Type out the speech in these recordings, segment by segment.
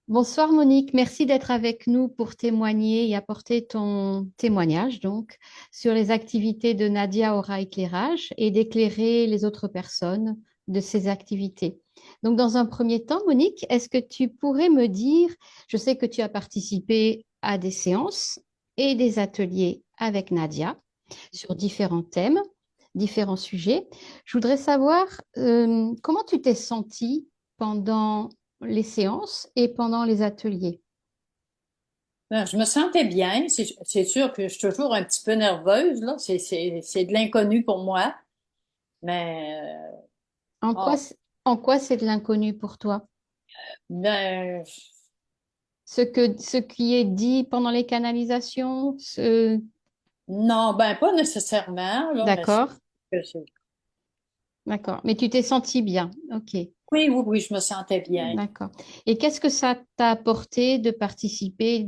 Bonsoir Monique, merci d'être avec nous pour témoigner et apporter ton témoignage donc sur les activités de Nadia Aura Éclairage et d'éclairer les autres personnes de ces activités. Donc dans un premier temps, Monique, est-ce que tu pourrais me dire, je sais que tu as participé à des séances et des ateliers avec Nadia sur différents thèmes, différents sujets. Je voudrais savoir comment tu t'es sentie pendant les séances et pendant les ateliers. Ben, je me sentais bien. C'est sûr que je suis toujours un petit peu nerveuse, là. C'est de l'inconnu pour moi. Mais, En quoi, oh, c- En quoi c'est de l'inconnu pour toi? ben, Ce qui est dit pendant les canalisations, non, ben, pas nécessairement, là, mais d'accord, que c'est- d'accord. Mais tu t'es senti bien. Ok, oui, oui, oui, je me sentais bien. d'accord. Et qu'est-ce que ça t'a apporté de participer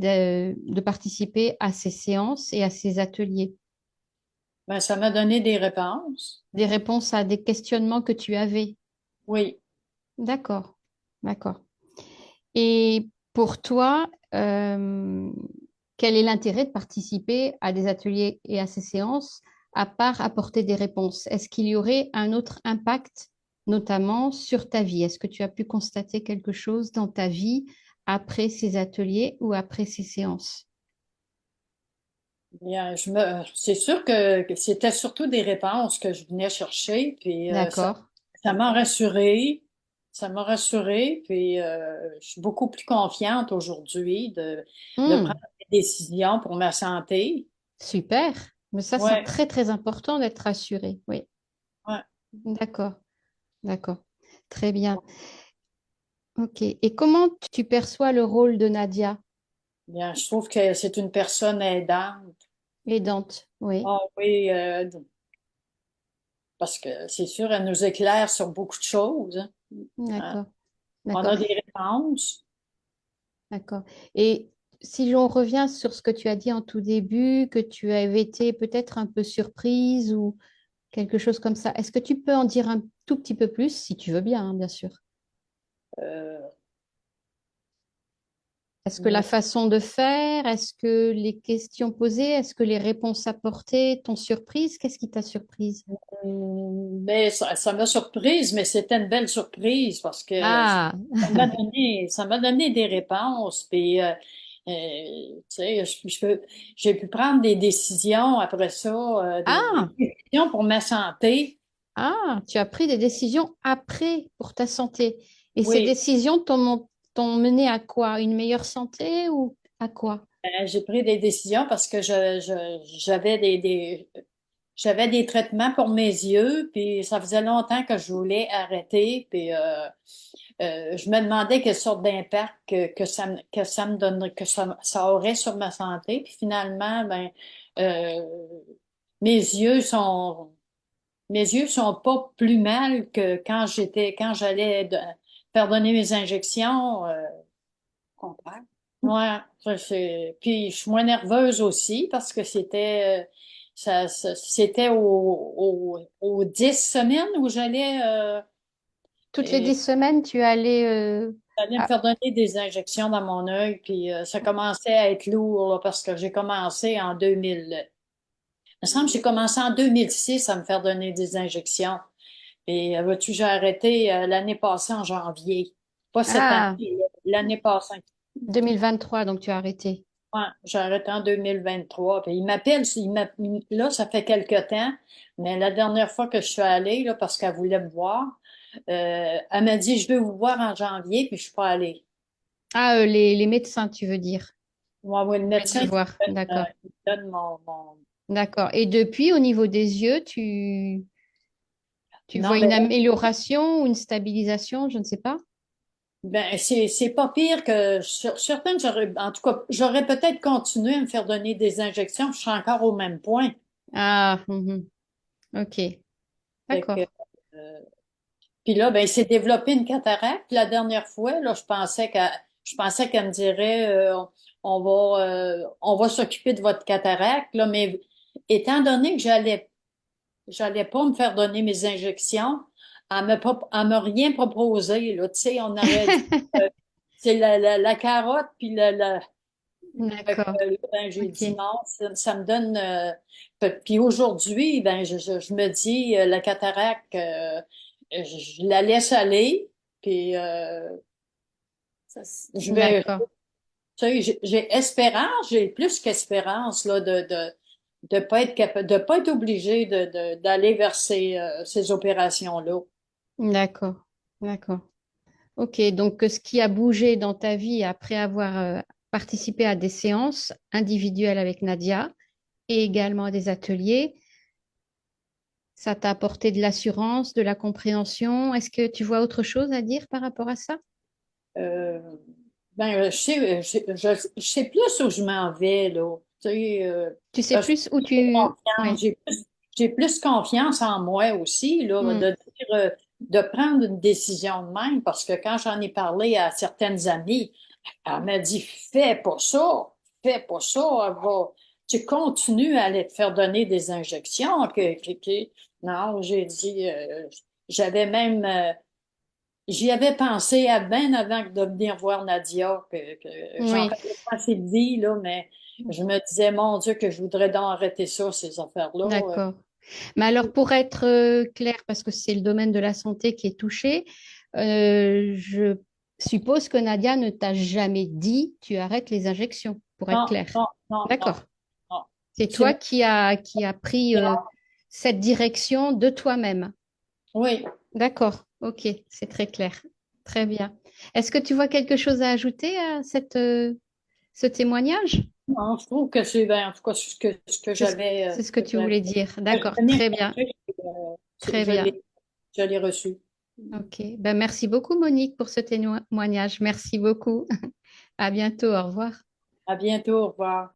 à ces séances et à ces ateliers? Ben, ça m'a donné des réponses. Des réponses à des questionnements que tu avais. Oui. D'accord, d'accord. Et pour toi, quel est l'intérêt de participer à des ateliers et à ces séances, à part apporter des réponses? Est-ce qu'il y aurait un autre impact, notamment sur ta vie? Est-ce que tu as pu constater quelque chose dans ta vie après ces ateliers ou après ces séances? Bien, c'est sûr que c'était surtout des réponses que je venais chercher, puis D'accord. ça m'a rassurée. Ça m'a rassurée, puis je suis beaucoup plus confiante aujourd'hui de prendre Hmm, des décisions pour ma santé. super. Mais ça, c'est Ouais, très, très important d'être rassuré. Oui, ouais. d'accord, d'accord. Très bien. OK. Et comment tu perçois le rôle de Nadia, Bien, je trouve que c'est une personne aidante. aidante? Oui, Ah oui, parce que c'est sûr, elle nous éclaire sur beaucoup de choses, hein. Hein. d'accord, On d'accord, a des réponses. d'accord. Et si on revient sur ce que tu as dit en tout début, que tu avais été peut-être un peu surprise ou quelque chose comme ça, est-ce que tu peux en dire un tout petit peu plus, si tu veux bien, hein, bien sûr? Euh, Est-ce que la façon de faire, est-ce que les questions posées, est-ce que les réponses apportées t'ont surprise? Qu'est-ce qui t'a surprise? Mais ça m'a surprise, mais c'était une belle surprise parce que Ah, ça m'a donné des réponses. Puis, tu sais, j'ai pu prendre des décisions après ça, des ah, décisions pour ma santé. ah, tu as pris des décisions après pour ta santé. Et ces Oui, décisions t'ont mené à quoi? Une meilleure santé ou à quoi? j'ai pris des décisions parce que j'avais j'avais des traitements pour mes yeux, puis ça faisait longtemps que je voulais arrêter, puis je me demandais quelle sorte d'impact que ça me donnerait, ça aurait sur ma santé. Puis finalement, ben, euh, mes yeux sont, mes yeux sont pas plus mal que quand j'allais faire donner mes injections. Contraire. Ouais, puis je suis moins nerveuse aussi parce que c'était aux 10 semaines où Toutes les et 10 semaines, tu allais... j'allais me ah, faire donner des injections dans mon œil, puis ça commençait à être lourd là, parce que j'ai commencé en 2000. Il me semble que j'ai commencé en 2006 à me faire donner des injections. Et vois-tu, j'ai arrêté l'année passée en janvier. Pas cette année, ah, l'année passée. 2023, donc tu as arrêté. Ouais, j'ai arrêté en 2023. Puis il m'appelle, là, ça fait quelque temps, mais la dernière fois que je suis allée, là, parce qu'elle voulait me voir, elle m'a dit, je veux vous voir en janvier, puis je suis pas allée. Ah, les médecins, tu veux dire. Moi, oui, le Je vais te médecin qui voir. D'accord. me donne mon... D'accord. Et depuis, au niveau des yeux, tu vois Non, une ben, amélioration ou une stabilisation, je ne sais pas. c'est pas pire que certaines, en tout cas, j'aurais peut-être continué à me faire donner des injections, je serais encore au même point. Ah, mhm. Ok. Fait que, D'accord. euh, puis là, ben, il s'est développé une cataracte. La dernière fois, là, je pensais qu'elle me dirait, on va s'occuper de votre cataracte, là, mais étant donné que j'allais pas me faire donner mes injections, elle m'a rien proposé, là, tu sais, on aurait dit, c'est la carotte, puis fait que, D'accord. ben, j'ai dit Ok. non, ça me donne. Puis aujourd'hui, ben, je me dis, la cataracte, je la laisse aller, puis je vais. D'accord. Tu sais, j'ai espérance, j'ai plus qu'espérance là de pas être capable, de pas être obligé d'aller vers ces opérations-là. D'accord. D'accord. Ok. Donc, ce qui a bougé dans ta vie après avoir participé à des séances individuelles avec Nadia et également à des ateliers, ça t'a apporté de l'assurance, de la compréhension. Est-ce que tu vois autre chose à dire par rapport à ça? Euh, ben, je sais plus où je m'en vais, là. Tu sais, Tu sais je suis plus où plus tu... confiante. Oui. J'ai plus confiance en moi aussi, là, Hmm. de dire, de prendre une décision de même, parce que quand j'en ai parlé à certaines amies, elle m'a dit, fais pas ça, tu continues à aller te faire donner des injections. Non, j'ai dit, j'avais même, j'y avais pensé à bien avant de venir voir Nadia, que j'en Oui. faisais pas assez de vie, là, mais je me disais, mon Dieu, que je voudrais donc arrêter ça, ces affaires-là. D'accord. Mais alors, pour être clair, parce que c'est le domaine de la santé qui est touché, je suppose que Nadia ne t'a jamais dit tu arrêtes les injections, pour être Non, clair. non, non, non, D'accord. non. C'est C'est toi qui a pris cette direction de toi-même. oui. D'accord. Ok, c'est très clair. Très bien. Est-ce que tu vois quelque chose à ajouter à ce témoignage? Non, je trouve que c'est, ben, en tout cas, ce que j'avais, C'est ce que tu voulais dire. que je D'accord. tenais Très à bien. dire, Très bien. je l'ai reçu. Ok, ben merci beaucoup Monique pour ce témoignage. Merci beaucoup. À bientôt. Au revoir. À bientôt, au revoir.